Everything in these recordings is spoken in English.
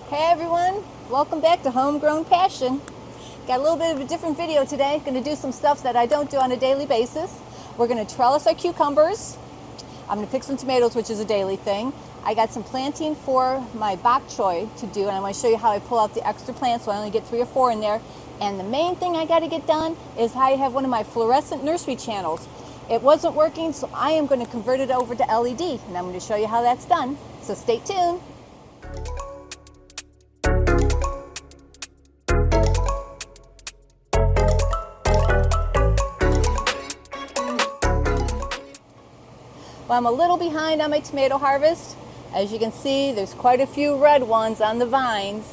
Hey everyone, welcome back to Homegrown Passion. Got a little bit of a different video today. Going to do some stuff that I don't do on a daily basis. We're going to trellis our cucumbers. I'm going to pick some tomatoes, which is a daily thing. I got some planting for my bok choy to do, and I'm going to show you how I pull out the extra plants, so I only get 3 or 4 in there. And the main thing I got to get done is I have one of my fluorescent nursery channels. It wasn't working, so I am going to convert it over to LED, and I'm going to show you how that's done. So stay tuned. Well, I'm a little behind on my tomato harvest. As you can see, there's quite a few red ones on the vines,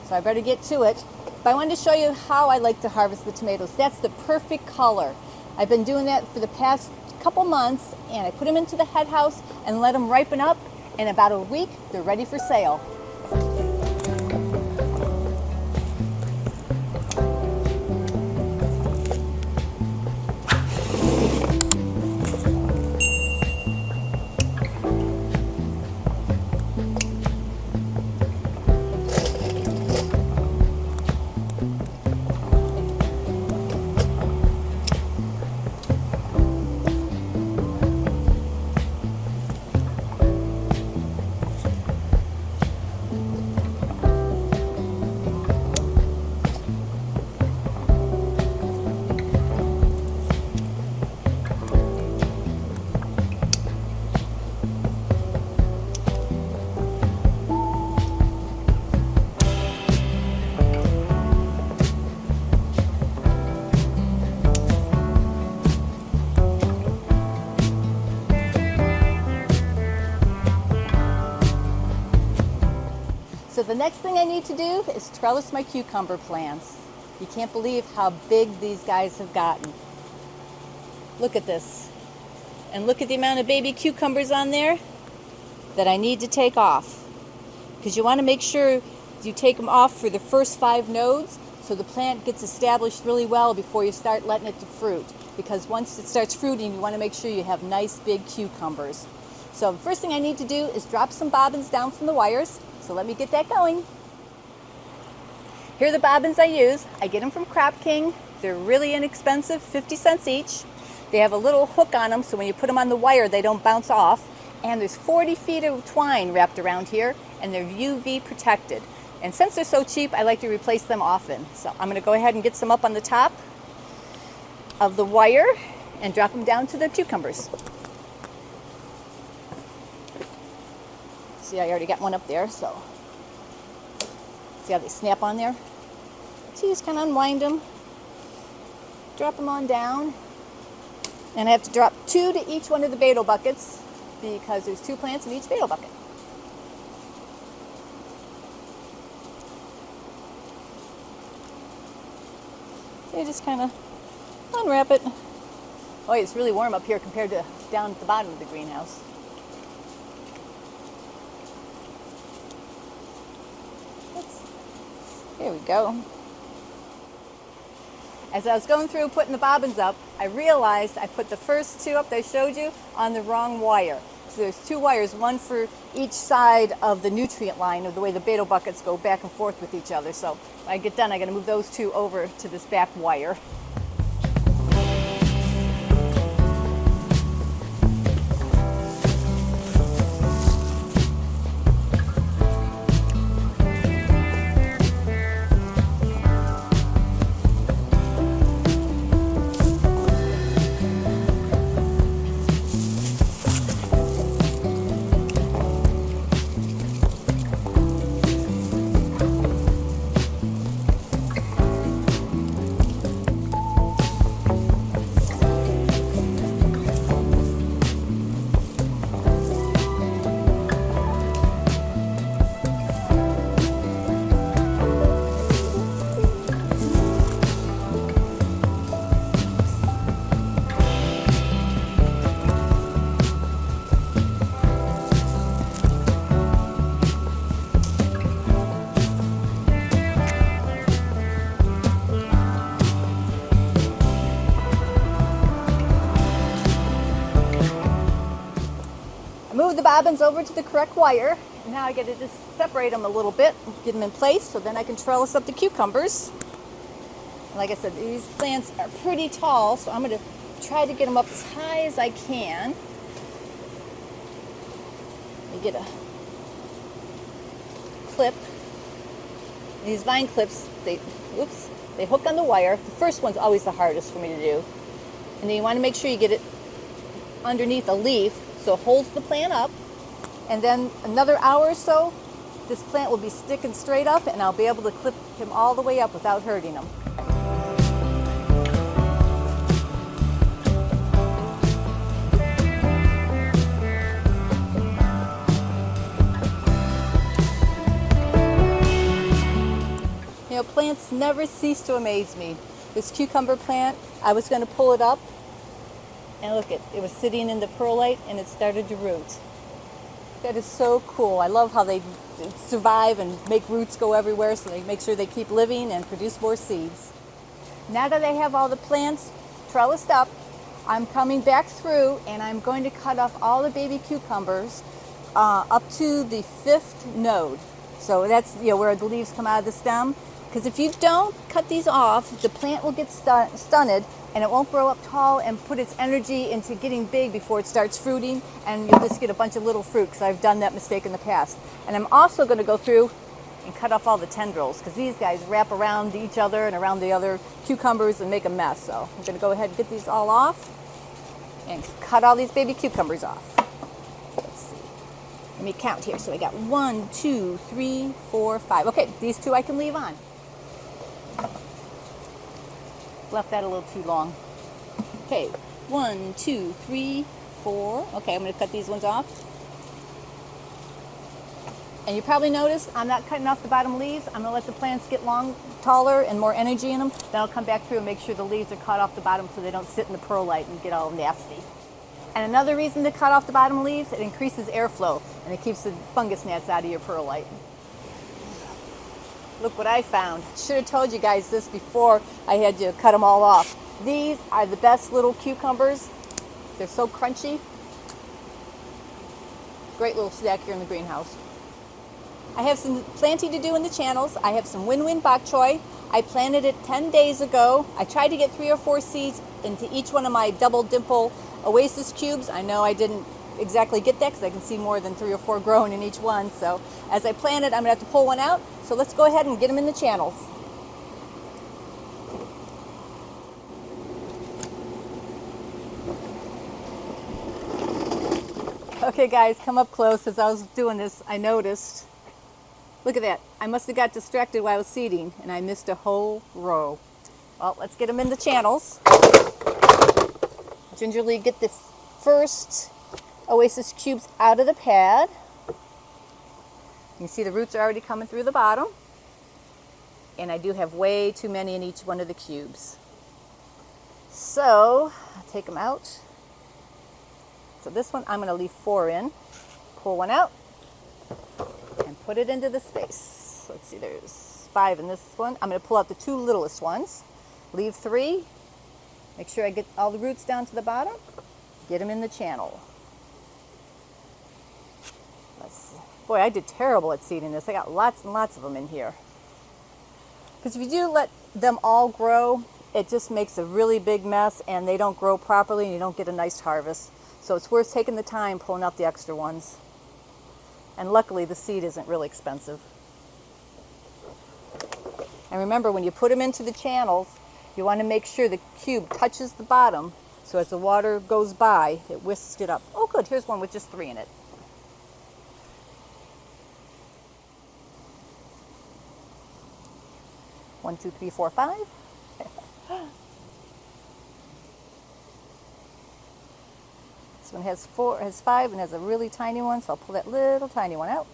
so I better get to it. But I wanted to show you how I like to harvest the tomatoes. That's the perfect color. I've been doing that for the past couple months, and I put them into the head house and let them ripen up. In about a week, they're ready for sale. So the next thing I need to do is trellis my cucumber plants. You can't believe how big these guys have gotten. Look at this. And look at the amount of baby cucumbers on there that I need to take off. Because you want to make sure you take them off for the first 5 nodes so the plant gets established really well before you start letting it to fruit. Because once it starts fruiting, you want to make sure you have nice big cucumbers. So the first thing I need to do is drop some bobbins down from the wires. So let me get that going. Here are the bobbins I use. I get them from Crop King. They're really inexpensive, 50 cents each. They have a little hook on them, so when you put them on the wire, they don't bounce off. And there's 40 feet of twine wrapped around here, and they're UV protected. And since they're so cheap, I like to replace them often. So I'm going to go ahead and get some up on the top of the wire and drop them down to the cucumbers. See, I already got one up there, so see how they snap on there? So you just kind of unwind them, drop them on down, and I have to drop 2 to each one of the beetle buckets because there's 2 plants in each beetle bucket. So you just kind of unwrap it. Oh, it's really warm up here compared to down at the bottom of the greenhouse. Here we go. As I was going through putting the bobbins up, I realized I put the first 2 up that I showed you on the wrong wire. So there's 2 wires, one for each side of the nutrient line of the way the beetle buckets go back and forth with each other. So when I get done, I'm going to move those 2 over to this back wire. Move the bobbins over to the correct wire, Now I got to just separate them a little bit, get them in place, so then I can trellis up the cucumbers. Like I said, these plants are pretty tall, so I'm going to try to get them up as high as I can. Let me get a clip. These vine clips, they hook on the wire. The first one's always the hardest for me to do. And then you want to make sure you get it underneath a leaf so it holds the plant up. And then another hour or so, this plant will be sticking straight up, and I'll be able to clip him all the way up without hurting him. You know, plants never cease to amaze me. This cucumber plant, I was going to pull it up, and look, it was sitting in the perlite, and it started to root. That is so cool. I love how they survive and make roots go everywhere, so they make sure they keep living and produce more seeds. Now that I have all the plants trellised up, I'm coming back through and I'm going to cut off all the baby cucumbers up to the 5th node. So that's, you know, where the leaves come out of the stem. Because if you don't cut these off, the plant will get stunted and it won't grow up tall and put its energy into getting big before it starts fruiting, and you'll just get a bunch of little fruit, because I've done that mistake in the past. And I'm also going to go through and cut off all the tendrils, because these guys wrap around each other and around the other cucumbers and make a mess. So I'm going to go ahead and get these all off and cut all these baby cucumbers off. Let's see. Let me count here. So I got 1, 2, 3, 4, 5. Okay, these 2 I can leave on. Left that a little too long. Okay, 1, 2, 3, 4. Okay, I'm going to cut these ones off. And you probably noticed I'm not cutting off the bottom leaves. I'm going to let the plants get taller and more energy in them. Then I'll come back through and make sure the leaves are cut off the bottom so they don't sit in the perlite and get all nasty. And another reason to cut off the bottom leaves, it increases airflow and it keeps the fungus gnats out of your perlite. Look what I found. Should have told you guys this before I had to cut them all off. These are the best little cucumbers. They're so crunchy. Great little snack here in the greenhouse. I have some planting to do in the channels. I have some WinWin Bok Choy. I planted it 10 days ago. I tried to get 3 or 4 seeds into each one of my double dimple oasis cubes. I know I didn't exactly get that because I can see more than 3 or 4 growing in each one. So as I plant it, I'm going to have to pull one out. So let's go ahead and get them in the channels. Okay guys, come up close. As I was doing this, I noticed, look at that. I must have got distracted while I was seeding and I missed a whole row. Well, let's get them in the channels. Gingerly get the first oasis cubes out of the pad. You can see the roots are already coming through the bottom. And I do have way too many in each one of the cubes. So, I'll take them out. So this one I'm going to leave 4 in. Pull one out and put it into the space. Let's see, there's 5 in this one. I'm going to pull out the 2 littlest ones. Leave 3. Make sure I get all the roots down to the bottom. Get them in the channel. Boy, I did terrible at seeding this. I got lots and lots of them in here. Because if you do let them all grow, it just makes a really big mess and they don't grow properly and you don't get a nice harvest. So it's worth taking the time pulling out the extra ones. And luckily the seed isn't really expensive. And remember, when you put them into the channels, you want to make sure the cube touches the bottom so as the water goes by, it whisks it up. Oh good, here's one with just 3 in it. One, 2, 3, 4, 5. This one has 5 and has a really tiny one, so I'll pull that little tiny one out.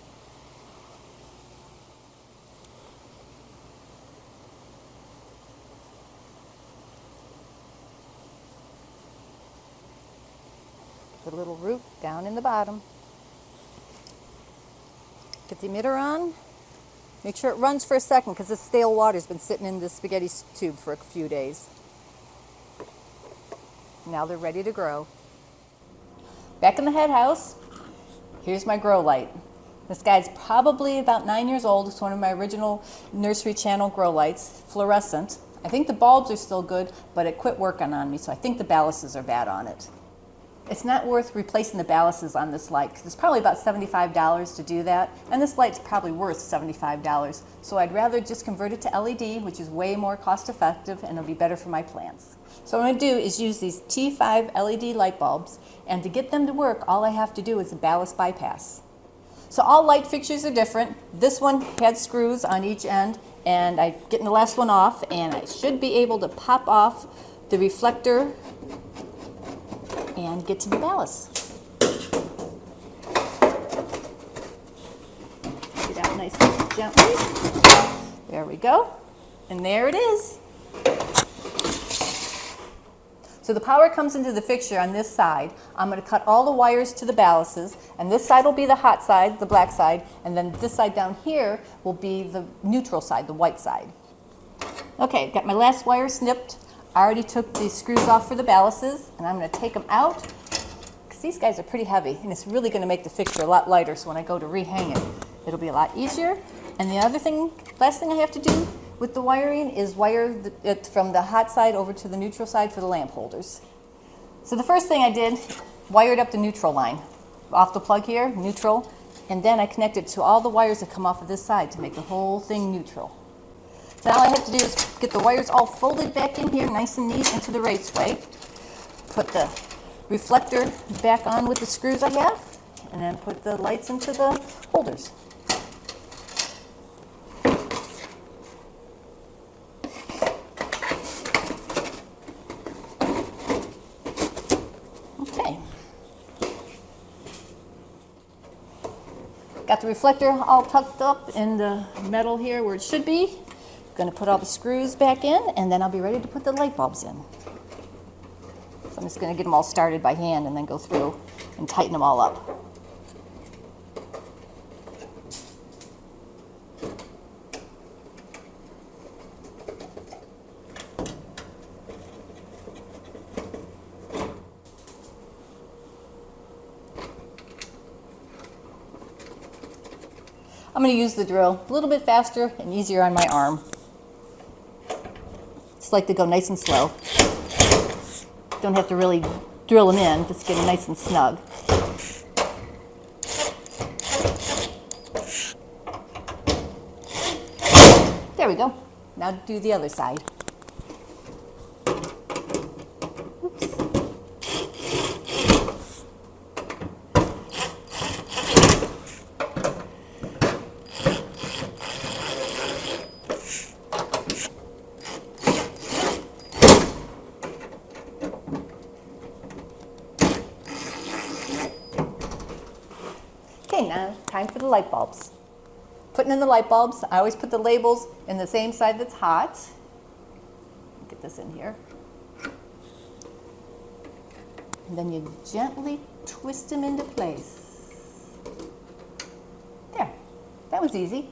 The little root down in the bottom. Get the emitter on. Make sure it runs for a second because this stale water's been sitting in the spaghetti tube for a few days. Now they're ready to grow. Back in the head house, here's my grow light. This guy's probably about 9 years old. It's one of my original nursery channel grow lights, fluorescent. I think the bulbs are still good, but it quit working on me, so I think the ballasts are bad on it. It's not worth replacing the ballasts on this light because it's probably about $75 to do that, and this light's probably worth $75. So I'd rather just convert it to LED, which is way more cost effective and it'll be better for my plants. So what I'm going to do is use these T5 LED light bulbs, and to get them to work, all I have to do is a ballast bypass. So all light fixtures are different. This one had screws on each end, and I'm getting the last one off, and I should be able to pop off the reflector and get to the ballast. Get out nice and gently. There we go. And there it is. So the power comes into the fixture on this side. I'm going to cut all the wires to the ballasts, and this side will be the hot side, the black side, and then this side down here will be the neutral side, the white side. Okay, got my last wire snipped. I already took the screws off for the ballasts, and I'm going to take them out because these guys are pretty heavy, and it's really going to make the fixture a lot lighter, so when I go to rehang it, it'll be a lot easier. And the other thing, last thing I have to do with the wiring is wire it from the hot side over to the neutral side for the lamp holders. So the first thing I did, wired up the neutral line. Off the plug here, neutral, and then I connected to all the wires that come off of this side to make the whole thing neutral. So now all I have to do is get the wires all folded back in here, nice and neat, into the raceway. Put the reflector back on with the screws I have, and then put the lights into the holders. Got the reflector all tucked up in the metal here where it should be. Going to put all the screws back in, and then I'll be ready to put the light bulbs in. So I'm just going to get them all started by hand and then go through and tighten them all up. I'm going to use the drill a little bit faster and easier on my arm. Just like to go nice and slow. Don't have to really drill them in, just get them nice and snug. There we go. Now do the other side. Okay, now time for the light bulbs. Putting in the light bulbs, I always put the labels in the same side that's hot. Get this in here. And then you gently twist them into place. There, that was easy.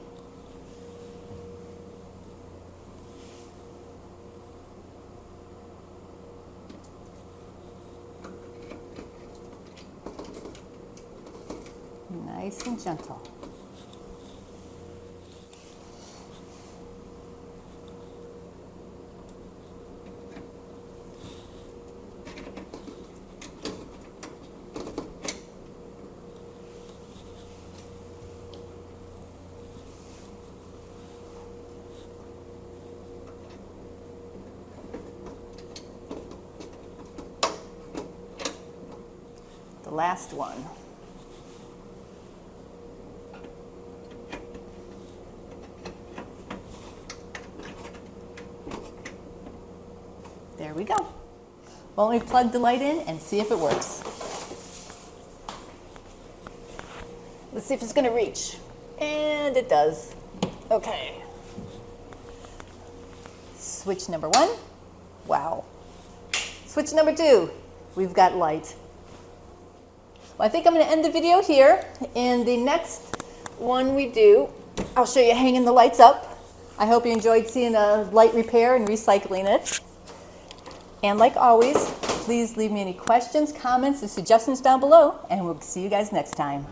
Nice and gentle. The last one. There we go. Well, let me plug the light in and see if it works. Let's see if it's going to reach. And it does. Okay. Switch number 1. Wow. Switch number 2. We've got light. Well, I think I'm going to end the video here. In the next one we do, I'll show you hanging the lights up. I hope you enjoyed seeing a light repair and recycling it. And like always, please leave me any questions, comments, or suggestions down below, and we'll see you guys next time.